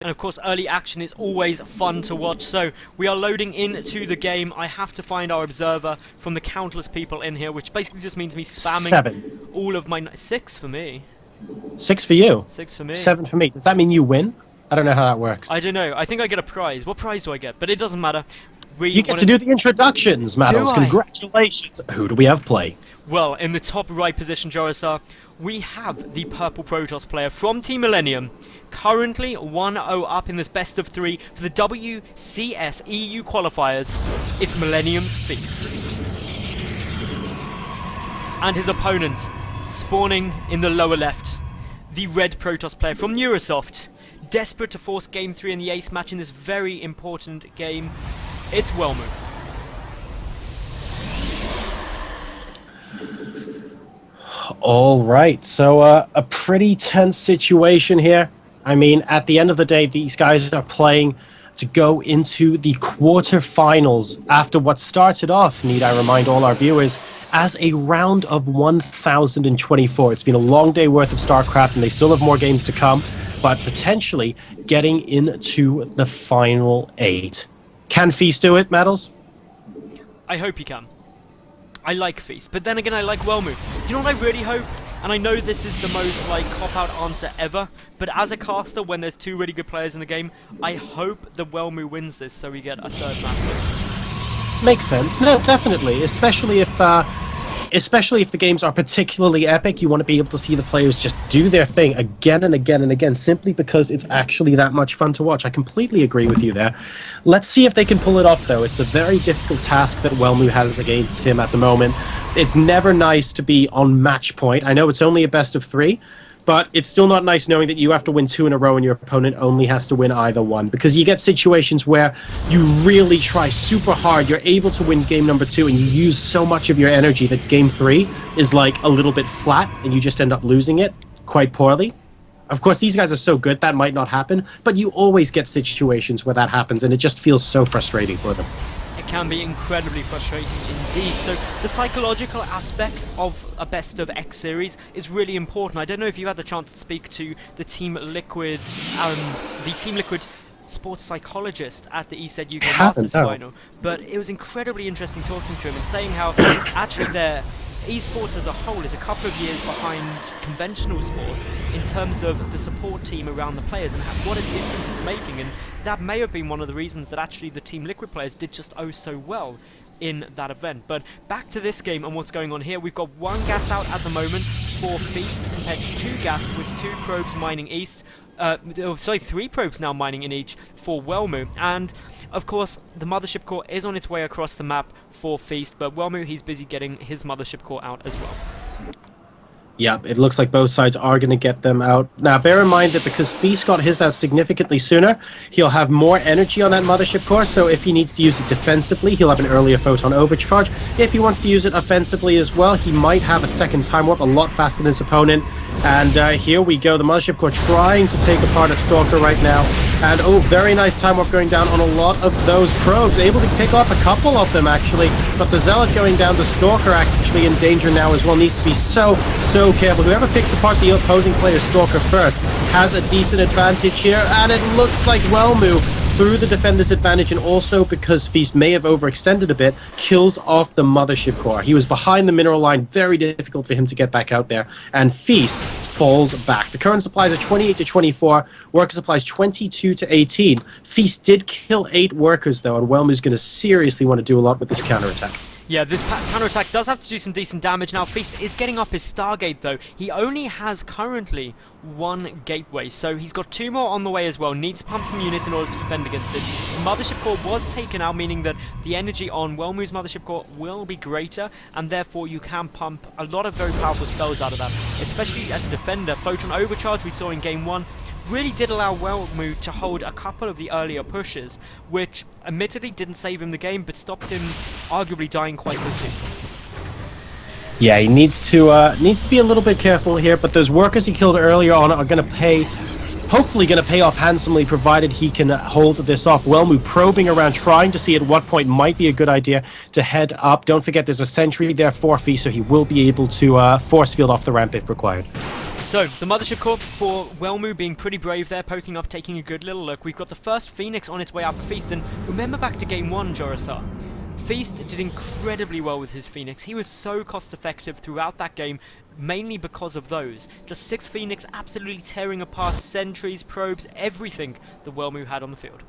And of course, early action is always fun to watch. So we are loading into the game. I have to find our observer from the countless people in here, which basically just means me spamming 7. all of my... 6 for me. 6 for you. 6 for me. 7 for me. Does that mean you win? I don't know how that works. I don't know. I think I get a prize. What prize do I get? But it doesn't matter. You get to do the introductions, Maddles. Do I? Congratulations. Who do we have play? Well, in the top right position, Jorisar, we have the purple Protoss player from Team Millennium, currently 1-0 up in this best of 3 for the WCS EU qualifiers. It's Millennium's Feast. And his opponent, spawning in the lower left, the red Protoss player from Neurosoft, desperate to force Game 3 in the ace match in this very important game. It's Wellmu. All right, so a pretty tense situation here. I mean, at the end of the day, these guys are playing to go into the quarterfinals after what started off, need I remind all our viewers, as a round of 1024. It's been a long day worth of StarCraft, and they still have more games to come, but potentially getting into the final 8. Can Feast do it, Maddles? I hope he can. I like Feast, but then again I like Wellmu. Do you know what I really hope? And I know this is the most like cop-out answer ever, but as a caster, when there's 2 really good players in the game, I hope the Wellmu wins this so we get a 3rd map. Makes sense. No, definitely. Especially if the games are particularly epic, you want to be able to see the players just do their thing again and again and again, simply because it's actually that much fun to watch. I completely agree with you there. Let's see if they can pull it off, though. It's a very difficult task that Wellmu has against him at the moment. It's never nice to be on match point. I know it's only a best of 3, but it's still not nice knowing that you have to win 2 in a row and your opponent only has to win either one, because you get situations where you really try super hard, you're able to win game number 2, and you use so much of your energy that game 3 is like a little bit flat and you just end up losing it quite poorly. Of course, these guys are so good that might not happen, but you always get situations where that happens, and it just feels so frustrating for them. It can be incredibly frustrating indeed. So the psychological aspect of a best of X series is really important. I don't know if you had the chance to speak to the Team Liquid sports psychologist at the ESET UK Masters final, but it was incredibly interesting talking to him and saying how actually their esports as a whole is a couple of years behind conventional sports in terms of the support team around the players and what a difference it's making, and that may have been one of the reasons that actually the Team Liquid players did just oh so well in that event. But back to this game and what's going on here. We've got 1 gas out at the moment for Feast compared to 2 gas with 2 probes mining east. 3 probes now mining in each for Wellmu, and of course the mothership core is on its way across the map for Feast, but Wellmu, he's busy getting his mothership core out as well. Yeah, it looks like both sides are going to get them out. Now, bear in mind that because Feast got his out significantly sooner, he'll have more energy on that mothership core, so if he needs to use it defensively, he'll have an earlier photon overcharge. If he wants to use it offensively as well, he might have a second time warp a lot faster than his opponent. And here we go, the mothership core trying to take apart a Stalker right now. And oh, very nice time warp going down on a lot of those probes, able to pick off a couple of them actually, but the Zealot going down, the Stalker actually in danger now as well, needs to be so careful. Whoever picks apart the opposing player's Stalker first has a decent advantage here, and it looks like Wellmu, through the defender's advantage, and also because Feast may have overextended a bit, kills off the mothership core. He was behind the mineral line, very difficult for him to get back out there, and Feast falls back. The current supplies are 28 to 24, worker supplies 22 to 18. Feast did kill 8 workers though, and Wellmu's going to seriously want to do a lot with this counterattack. Yeah, this counterattack does have to do some decent damage. Now, Feast is getting up his Stargate, though. He only has currently 1 gateway, so he's got 2 more on the way as well. Needs to pump some units in order to defend against this. The Mothership Core was taken out, meaning that the energy on Wellmu's Mothership Core will be greater, and therefore you can pump a lot of very powerful spells out of that, especially as a defender. Photon Overcharge we saw in Game 1 really did allow Wellmu to hold a couple of the earlier pushes, which admittedly didn't save him the game, but stopped him arguably dying quite so soon. Yeah, he needs to be a little bit careful here, but those workers he killed earlier on are going to hopefully going to pay off handsomely, provided he can hold this off. Wellmu probing around, trying to see at what point might be a good idea to head up. Don't forget there's a sentry there for Feast, so he will be able to force field off the ramp if required. So, the Mothership Corp for Wellmu being pretty brave there, poking up, taking a good little look. We've got the first Phoenix on its way out for Feast, and remember back to game 1, Jorasar. Feast did incredibly well with his Phoenix. He was so cost effective throughout that game, mainly because of those. Just 6 Phoenix absolutely tearing apart sentries, probes, everything the Wellmu had on the field.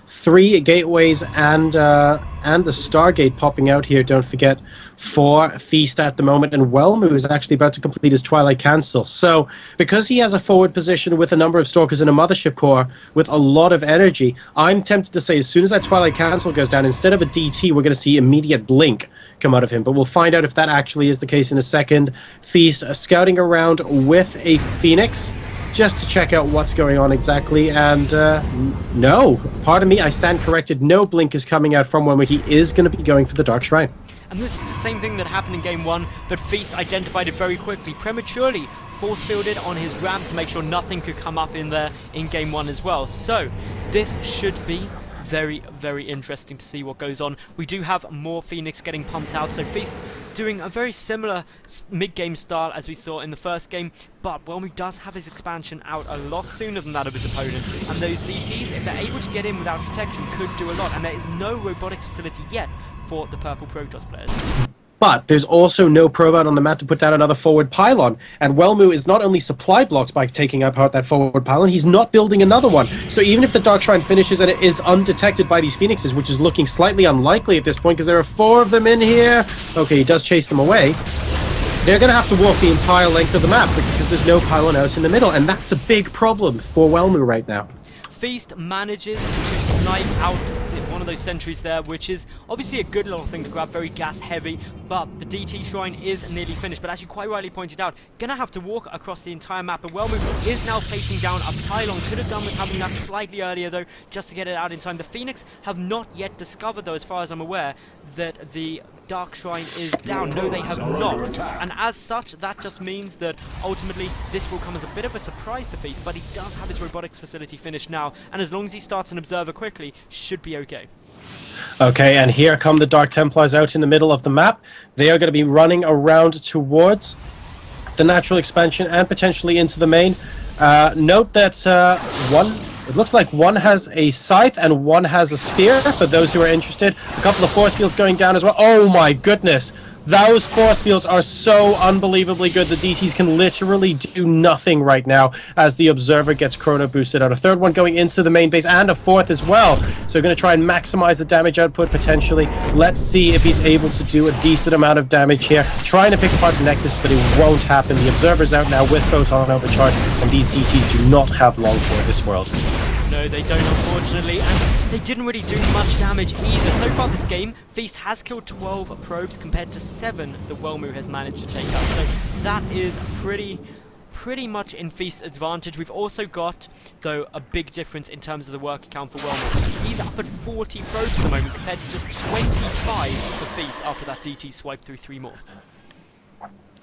3 gateways and the Stargate popping out here, don't forget, for Feast at the moment, and Wellmu is actually about to complete his Twilight Cancel. So, because he has a forward position with a number of Stalkers and a Mothership Core with a lot of energy, I'm tempted to say as soon as that Twilight Cancel goes down, instead of a DT, we're going to see immediate blink come out of him. But we'll find out if that actually is the case in a second. Feast scouting around with a Phoenix, just to check out what's going on exactly, and no, pardon me, I stand corrected, no blink is coming out from one where he is going to be going for the Dark Shrine. And this is the same thing that happened in game 1, but Feast identified it very quickly, prematurely force-fielded on his ramp to make sure nothing could come up in there in game 1 as well. So, this should be very, very interesting to see what goes on. We do have more Phoenix getting pumped out, so Feast doing a very similar mid-game style as we saw in the first game, but Wellmu does have his expansion out a lot sooner than that of his opponent, and those DTs, if they're able to get in without detection, could do a lot, and there is no robotics facility yet for the purple Protoss players. But there's also no probe out on the map to put down another forward pylon. And Wellmu is not only supply blocked by taking apart that forward pylon, he's not building another one. So even if the Dark Shrine finishes and it is undetected by these Phoenixes, which is looking slightly unlikely at this point because there are 4 of them in here. Okay, he does chase them away. They're going to have to walk the entire length of the map because there's no pylon out in the middle. And that's a big problem for Wellmu right now. Feast manages to snipe out one of those sentries there, which is obviously a good little thing to grab, very gas heavy, but the DT Shrine is nearly finished. But as you quite rightly pointed out, gonna have to walk across the entire map, and Wellmu is now placing down a pylon. Could have done with having that slightly earlier though, just to get it out in time. The Phoenix have not yet discovered though, as far as I'm aware, that the Dark Shrine is down. No, they have not. And as such, that just means that ultimately this will come as a bit of a surprise to Feast, but he does have his robotics facility finished now, and as long as he starts an observer quickly, should be okay. Okay, and here come the Dark Templars out in the middle of the map. They are going to be running around towards the natural expansion and potentially into the main. Note that it looks like one has a scythe and one has a spear, for those who are interested. A couple of force fields going down as well. Oh my goodness! Those force fields are so unbelievably good. The DTs can literally do nothing right now as the Observer gets chrono boosted out. A third one going into the main base and a fourth as well. So going to try and maximize the damage output potentially. Let's see if he's able to do a decent amount of damage here. Trying to pick apart the Nexus, but it won't happen. The Observer's out now with Photon overcharge, and these DTs do not have long for this world. No, they don't, unfortunately, and they didn't really do much damage either. So far this game, Feast has killed 12 probes compared to 7 that Wellmu has managed to take out. So that is pretty much in Feast's advantage. We've also got, though, a big difference in terms of the work count for Wellmu. He's up at 40 probes at the moment compared to just 25 for Feast after that DT swipe through 3 more.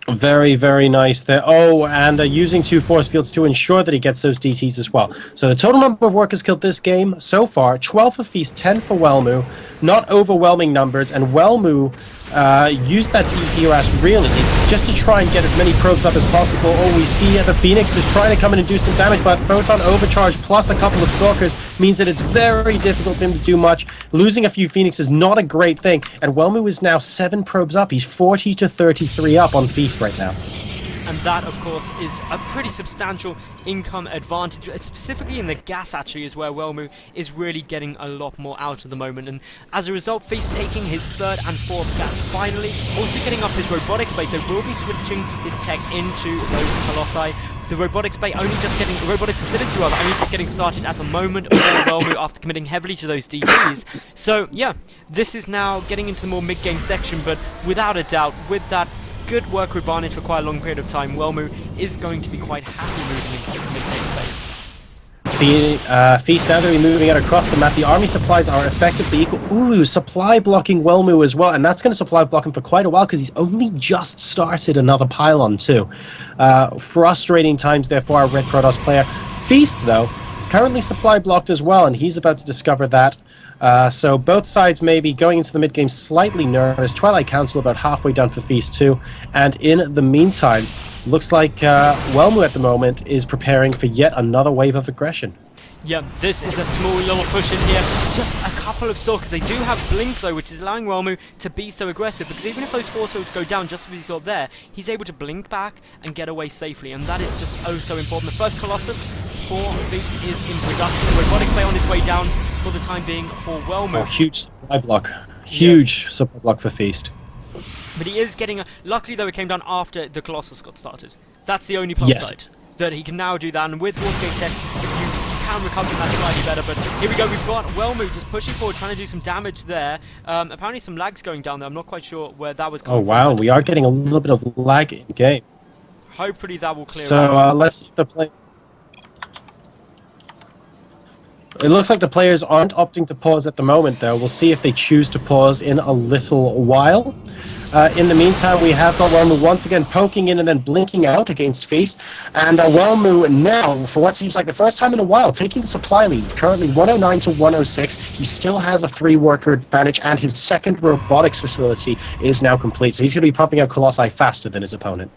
Very, very nice there. Oh, and using 2 force fields to ensure that he gets those DTs as well. So the total number of workers killed this game so far, 12 for Feast, 10 for Wellmu. Not overwhelming numbers, and Wellmu used that DT harass really just to try and get as many probes up as possible. Oh, we see the Phoenix is trying to come in and do some damage, but Photon overcharge plus a couple of Stalkers means that it's very difficult for him to do much. Losing a few Phoenix is not a great thing, and Wellmu is now 7 probes up. He's 40 to 33 up on Feast right now. And that, of course, is a pretty substantial income advantage. Specifically in the gas, actually, is where Wellmu is really getting a lot more out at the moment. And as a result, Feast taking his 3rd and 4th gas finally. Also getting up his robotics base, so will be switching his tech into those Colossi. The robotics bay only just getting, robotics facility rather, only just getting started at the moment for Wellmu after committing heavily to those DTs. So, yeah, this is now getting into the more mid-game section, but without a doubt, with that good work advantage for quite a long period of time, Wellmu is going to be quite happy moving into this mid-game phase. Feast now they're moving out across the map. The army supplies are effectively equal. Ooh, supply blocking Wellmu as well, and that's going to supply block him for quite a while because he's only just started another pylon too. Frustrating times there for our Red Protoss player. Feast, though, currently supply blocked as well, and he's about to discover that. So both sides may be going into the mid-game slightly nervous. Twilight Council about halfway done for Feast too. And in the meantime, Looks like Wellmu at the moment is preparing for yet another wave of aggression. Yeah, this is a small little push in here. Just a couple of stalkers. They do have Blink though, which is allowing Wellmu to be so aggressive, because even if those force fields go down, just as we saw there, he's able to blink back and get away safely, and that is just oh so important. The first Colossus for Feast is in production. Robotic play on its way down for the time being for Wellmu. Oh, huge supply block. Huge supply block for Feast. But he is getting a... Luckily though, it came down after the Colossus got started. That's the only plus side. That he can now do that, and with Watergate Tech, you can recover that slightly better. But here we go, we've got Wellmu just pushing forward, trying to do some damage there. Apparently some lags going down there, I'm not quite sure where that was coming from. Oh wow, we are getting a little bit of lag in game. Hopefully that will clear out. So let's see if the play... It looks like the players aren't opting to pause at the moment though. We'll see if they choose to pause in a little while. In the meantime, we have got Wellmu once again poking in and then blinking out against Feast. And Wellmu now, for what seems like the first time in a while, taking the supply lead. Currently 109 to 106. He still has a 3-worker advantage, and his second robotics facility is now complete. So he's going to be pumping out Colossi faster than his opponent.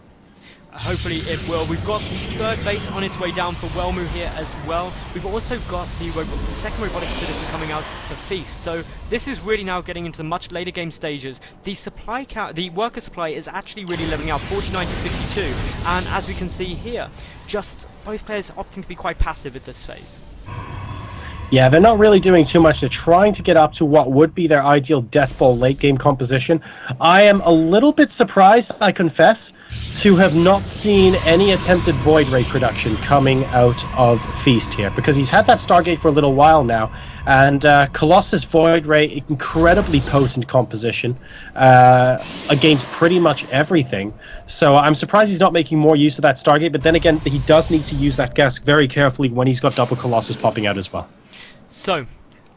Hopefully it will. We've got the third base on its way down for Wellmu here as well. We've also got the second robotic facility coming out for Feast. So this is really now getting into the much later game stages. The supply count, the worker supply is actually really leveling out, 49 to 52. And as we can see here, just both players opting to be quite passive at this phase. Yeah, they're not really doing too much. They're trying to get up to what would be their ideal Death Ball late game composition. I am a little bit surprised, I confess, to have not seen any attempted Void Ray production coming out of Feast here, because he's had that Stargate for a little while now, and Colossus Void Ray, incredibly potent composition against pretty much everything. So I'm surprised he's not making more use of that Stargate, but then again, he does need to use that gas very carefully when he's got double Colossus popping out as well. So,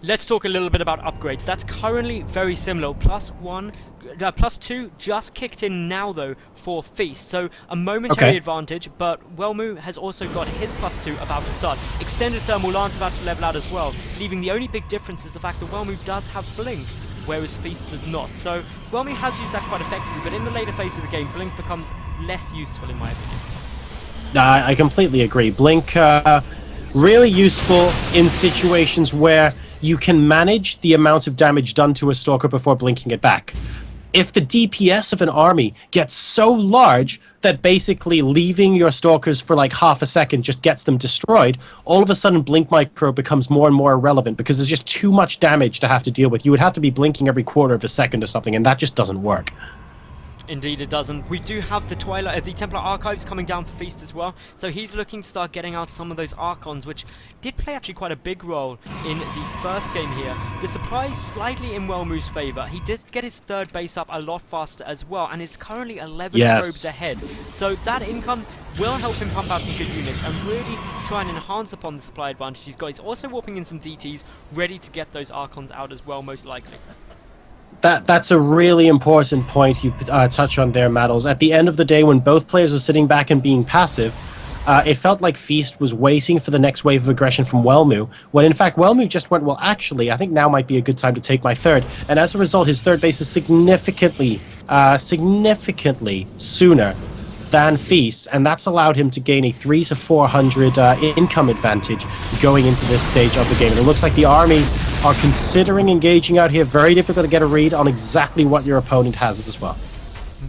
let's talk a little bit about upgrades. That's currently very similar. +2 just kicked in now though for Feast, so a momentary advantage, but Wellmu has also got his +2 about to start. Extended Thermal Lance about to level out as well, leaving the only big difference is the fact that Wellmu does have Blink, whereas Feast does not. So Wellmu has used that quite effectively, but in the later phase of the game, Blink becomes less useful in my opinion. I completely agree. Blink, really useful in situations where you can manage the amount of damage done to a Stalker before blinking it back. If the DPS of an army gets so large that basically leaving your Stalkers for like half a second just gets them destroyed, all of a sudden Blink Micro becomes more and more irrelevant because there's just too much damage to have to deal with. You would have to be blinking every quarter of a second or something, and that just doesn't work. Indeed it doesn't. We do have the the Templar Archives coming down for Feast as well, so he's looking to start getting out some of those Archons, which did play actually quite a big role in the first game here. The supply is slightly in Wellmu's favour. He did get his third base up a lot faster as well, and is currently 11 probes ahead. So that income will help him pump out some good units and really try and enhance upon the supply advantage he's got. He's also warping in some DTs, ready to get those Archons out as well, most likely. That's a really important point you touch on there, Maddles. At the end of the day, when both players were sitting back and being passive, it felt like Feast was waiting for the next wave of aggression from Wellmu, when in fact Wellmu just went, well, actually, I think now might be a good time to take my third. And as a result, his third base is significantly sooner than Feast, and that's allowed him to gain a 300 to 400 income advantage going into this stage of the game. And it looks like the armies are considering engaging out here. Very difficult to get a read on exactly what your opponent has as well.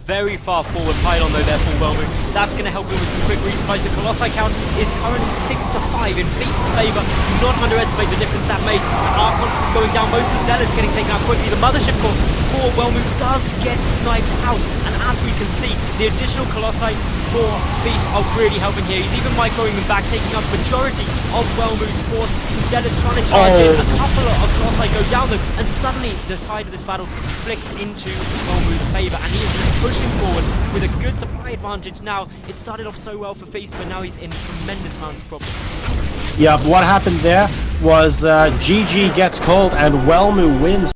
Very far forward pylon though there for Wellmu. That's going to help him with some quick resupplies. The Colossi count is currently 6 to 5 in Feast's favour. Do not underestimate the difference that made. The Archon going down, most of the Zealots getting taken out quickly. The Mothership core for Wellmu does get sniped out. And as we can see, the additional Colossi for Feast are really helping here. He's even microing them back, taking out the majority of Wellmu's force. Some Zealots trying to charge in. A couple of Colossi go down though, and suddenly the tide of this battle flicks into Wellmu's favour, and he is pushing forward with a good supply advantage now. It started off so well for Feast, but now he's in tremendous amounts of problems. Yeah, what happened there was GG gets called and Wellmu wins.